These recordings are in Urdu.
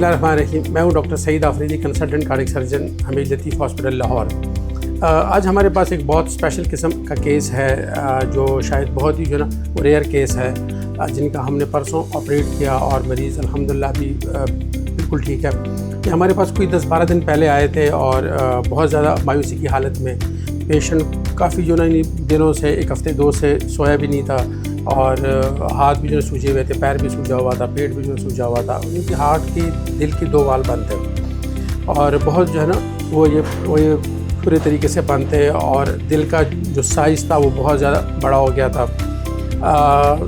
اللہ الرحمن الرحیم. میں ہوں ڈاکٹر سعید آفریدی, کنسلٹنٹ کارڈک سرجن, حمید لطیف ہاسپٹل لاہور. آج ہمارے پاس ایک بہت اسپیشل قسم کا کیس ہے جو شاید بہت ہی ریئر کیس ہے, جن کا ہم نے پرسوں آپریٹ کیا اور مریض الحمدللہ بھی بالکل ٹھیک ہے. یہ ہمارے پاس کوئی 10-12 دن پہلے آئے تھے اور بہت زیادہ مایوسی کی حالت میں. پیشنٹ کافی دنوں سے, 1 ہفتے 2 سے سویا بھی نہیں تھا اور ہاتھ بھی سوجے ہوئے تھے, پیر بھی سوجا ہوا تھا, پیٹ بھی سوجا ہوا تھا. ان کی ہارٹ کی, دل کی 2 وال بند تھے اور بہت وہ یہ پورے طریقے سے بند تھے اور دل کا جو سائز تھا وہ بہت زیادہ بڑا ہو گیا تھا.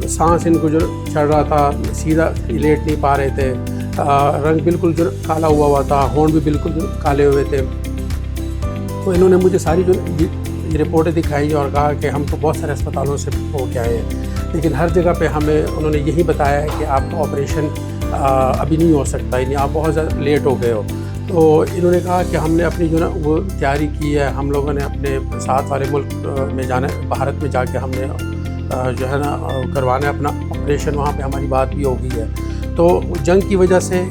سانس ان کو چڑھ رہا تھا, سیدھا لیٹ نہیں پا رہے تھے, رنگ بالکل کالا ہوا تھا, ہونٹ بھی بالکل کالے ہوئے تھے. تو انہوں نے مجھے ساری رپورٹیں دکھائی اور کہا کہ ہم تو بہت سارے اسپتالوں سے ہو کے آئے ہیں, لیکن ہر جگہ پہ انہوں نے یہی بتایا ہے کہ آپ کا آپریشن ابھی نہیں ہو سکتا, یعنی آپ بہت زیادہ لیٹ ہو گئے ہو. تو انہوں نے کہا کہ ہم نے اپنی وہ تیاری کی ہے, ہم لوگوں نے اپنے ساتھ والے ملک میں جانا ہے, بھارت میں جا کے ہم نے کروانا ہے اپنا آپریشن, وہاں پہ ہماری بات بھی ہو گئی ہے. تو جنگ کی وجہ سے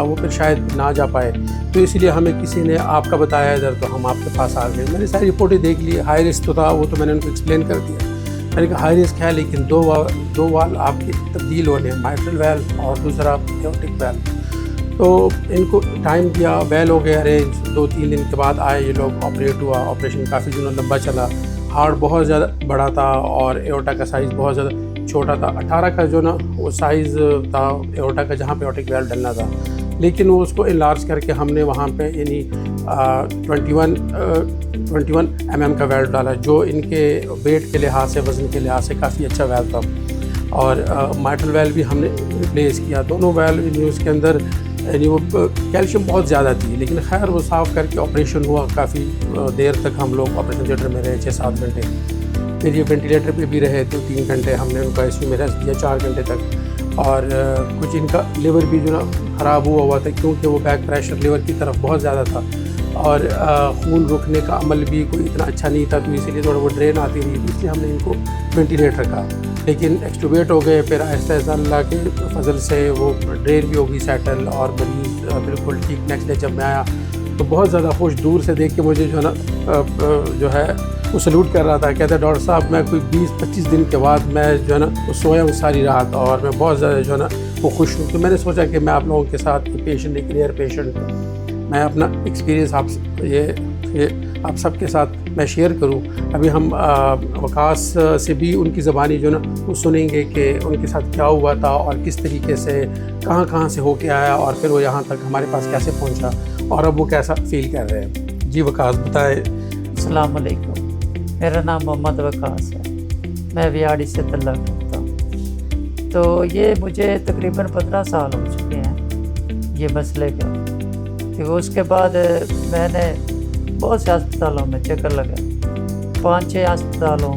وہ پھر شاید نہ جا پائے, تو اس لیے ہمیں کسی نے آپ کا بتایا ادھر, تو ہم آپ کے پاس آ گئے. میں نے ساری رپورٹیں دیکھ لی, ہائی رسک تو تھا, وہ تو میں نے ان کو ایکسپلین کر دیا. میں نے کہا ہائی رسک ہے لیکن 2 وال آپ کی تبدیل ہونے, مائٹرل ویل اور دوسرا ایورٹک ویل. تو ان کو ٹائم دیا, ویل ہو گئے ارینج, 2-3 دن کے بعد آئے یہ لوگ, آپریٹ ہوا. آپریشن کافی لمبا چلا, ہارٹ بہت زیادہ بڑا تھا اور ایورٹا کا سائز بہت زیادہ چھوٹا تھا. 18 کا وہ سائز تھا ایورٹا کا, جہاں پہ ایورٹک ویل ڈلنا تھا, لیکن وہ اس کو انلارج کر کے ہم نے وہاں پہ یعنی 21 mm کا ویل ڈالا, جو ان کے ویٹ کے لحاظ سے, وزن کے لحاظ سے کافی اچھا ویل تھا. اور مائٹرل ویل بھی ہم نے ریپلیس کیا. دونوں ویل اس کے اندر یعنی وہ کیلشیم بہت زیادہ تھی, لیکن خیر وہ صاف کر کے آپریشن ہوا. کافی دیر تک ہم لوگ آپریشن تھیٹر میں رہے, 6-7 گھنٹے. پھر یہ وینٹیلیٹر پہ بھی رہے 2-3 گھنٹے, ہم نے ان کا ICU میں ریسٹ دیا 4 گھنٹے تک. اور کچھ ان کا لیور بھی خراب ہوا تھا, کیونکہ وہ بیک پریشر لیور کی طرف بہت زیادہ تھا اور خون رکنے کا عمل بھی کوئی اتنا اچھا نہیں تھا, تو اسی لیے تھوڑا وہ ڈرین آتی رہی, اس لیے ہم نے ان کو وینٹیلیٹر رکھا. لیکن ایکسٹوبیٹ ہو گئے, پھر آہستہ آہستہ اللہ کے فضل سے وہ ڈرین بھی ہو گئی سیٹل اور مریض بالکل ٹھیک. نیکسٹ ڈے جب میں آیا تو بہت زیادہ خوش, دور سے دیکھ کے مجھے جو ہے وہ سلوٹ کر رہا تھا. کہتا ہے ڈاکٹر صاحب میں کوئی 20-25 دن کے بعد میں وہ سویا ہوں ساری رات اور میں بہت زیادہ وہ خوش ہوں. تو میں نے سوچا کہ میں آپ لوگوں کے ساتھ پیشنٹ, ایک ریئر پیشنٹ, میں اپنا ایکسپیرینس آپ سب کے ساتھ میں شیئر کروں. ابھی ہم وقاص سے بھی ان کی زبانی وہ سنیں گے کہ ان کے ساتھ کیا ہوا تھا اور کس طریقے سے کہاں سے ہو کے آیا اور پھر وہ یہاں تک ہمارے پاس کیسے پہنچا اور اب وہ کیسا فیل کر رہے ہیں. جی وقاص بتائیں. السلام علیکم, میرا نام محمد وقاص ہے, میں ویاڑی سے تعلق کرتا ہوں. تو یہ مجھے تقریباً 15 سال ہو چکے ہیں یہ مسئلے کا. کہ اس کے بعد میں نے بہت سے اسپتالوں میں چکر لگایا, 5-6 اسپتالوں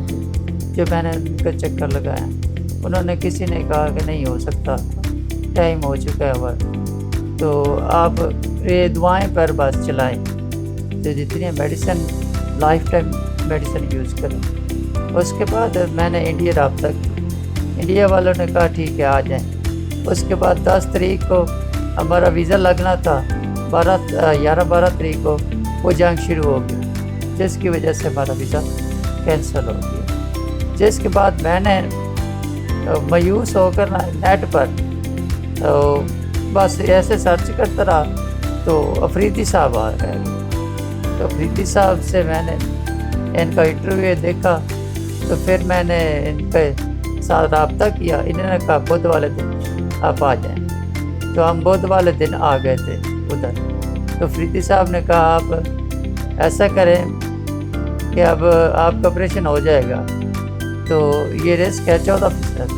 جو میں نے ان کا چکر لگایا, انہوں نے کسی نے کہا کہ نہیں ہو سکتا, ٹائم ہو چکا ہے وقت, تو آپ یہ دعائیں پر بس چلائیں, تو جتنی medicine life time medicine use کریں. اس کے بعد میں نے انڈیا رابطہ کیا, انڈیا والوں نے کہا ٹھیک ہے آ جائیں. اس کے بعد 10 تاریخ کو ہمارا ویزا لگنا تھا, 11-12 تاریخ کو وہ جنگ شروع ہو گئی, جس کی وجہ سے ہمارا ویزا کینسل ہو گیا. جس کے بعد میں نے مایوس ہو کر نیٹ پر بس ایسے سرچ کرتا رہا, تو افریدی صاحب آ گئے. تو افریدی صاحب سے میں نے ان کا انٹرویو دیکھا, تو پھر میں نے ان کے ساتھ رابطہ کیا. انہوں نے کہا بدھ والے دن آپ آ جائیں, تو ہم بدھ والے دن آ گئے تھے ادھر. تو افریدی صاحب نے کہا آپ ایسا کریں کہ اب آپ کا آپریشن ہو جائے گا, تو یہ رسک ہے 14%.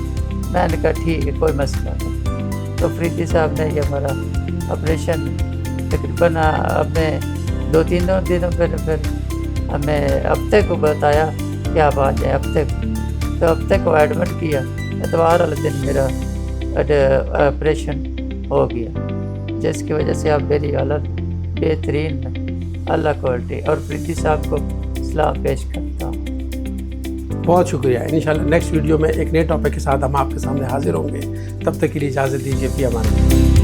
میں نے کہا ٹھیک ہے کوئی مسئلہ نہیں. تو افریدی صاحب نے یہ ہمارا آپریشن تقریباً اپنے 2-3 دنوں پھر ہمیں ہفتے کو بتایا کہ آپ آ جائیں ہفتے کو. تو ہفتے کو ایڈمٹ کیا, اتوار والے دن میرا آپریشن ہو گیا, جس کی وجہ سے اب میری حالت بہترین ہے, اللہ کوالٹی. اور پریتی صاحب کو سلام پیش کرتا ہوں. بہت شکریہ. انشاءاللہ نیکسٹ ویڈیو میں ایک نئے ٹاپک کے ساتھ ہم آپ کے سامنے حاضر ہوں گے. تب تک کے لیے اجازت دیجیے. فی امان اللہ.